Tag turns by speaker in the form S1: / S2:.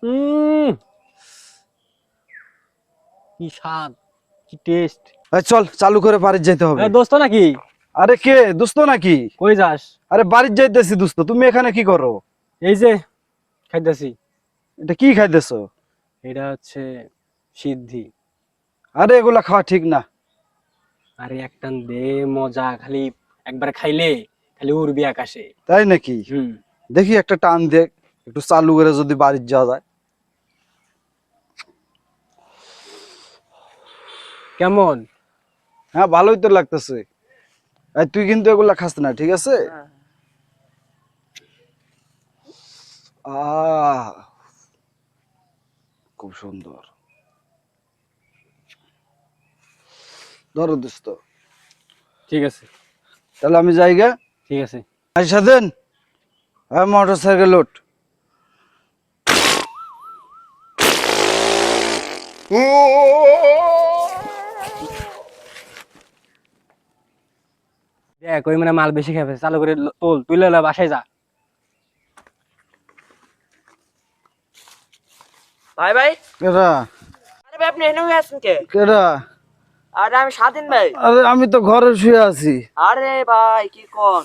S1: উম কি স্বাদ, কি টেস্ট।
S2: এই চল চালু করে বাড়ির যেতে হবে।
S1: দোস্ত নাকি?
S2: আরে কে দোস্ত নাকি?
S1: কই যাস?
S2: আরে বাড়ির যাইতেছি দোস্ত, তুমি এখানে কি করো?
S1: এই যে খাইতেছি।
S2: এটা কি খাইতেছো?
S1: এটা হচ্ছে সিদ্ধি।
S2: আরে এগুলা খাওয়া ঠিক না।
S1: আরে একটান দে, মজা খালি একবার খাইলে খালি উড়বি আকাশে।
S2: তাই নাকি?
S1: হুম।
S2: দেখি একটা টান দেখ, একটু চালু করে যদি বাড়ির যাওয়া যায়।
S1: কেমন?
S2: হ্যাঁ ভালোই তো লাগতেছে। এই তুই কিন্তু এগুলা খাস না, ঠিক আছে? আহ খুব সুন্দর। ধরো দোস্ত,
S1: ঠিক আছে,
S2: তাহলে আমি যাইগা।
S1: ঠিক আছে।
S2: আচ্ছা দেন। হ্যাঁ মোটর সাইকেল লোড।
S1: দেখ ওই মানে মাল বেশি খেয়ে ফেলছে। চালু করে তোল, তুই বাসায় যা।
S3: ভাই ভাই,
S2: কেডা?
S3: আরে ভাই আপনি এনে হয়ে আছেন কে?
S2: কেডা?
S3: আরে আমি স্বাধীন ভাই।
S2: আরে আমি তো ঘরে শুয়ে আছি।
S3: আরে ভাই কি কোন?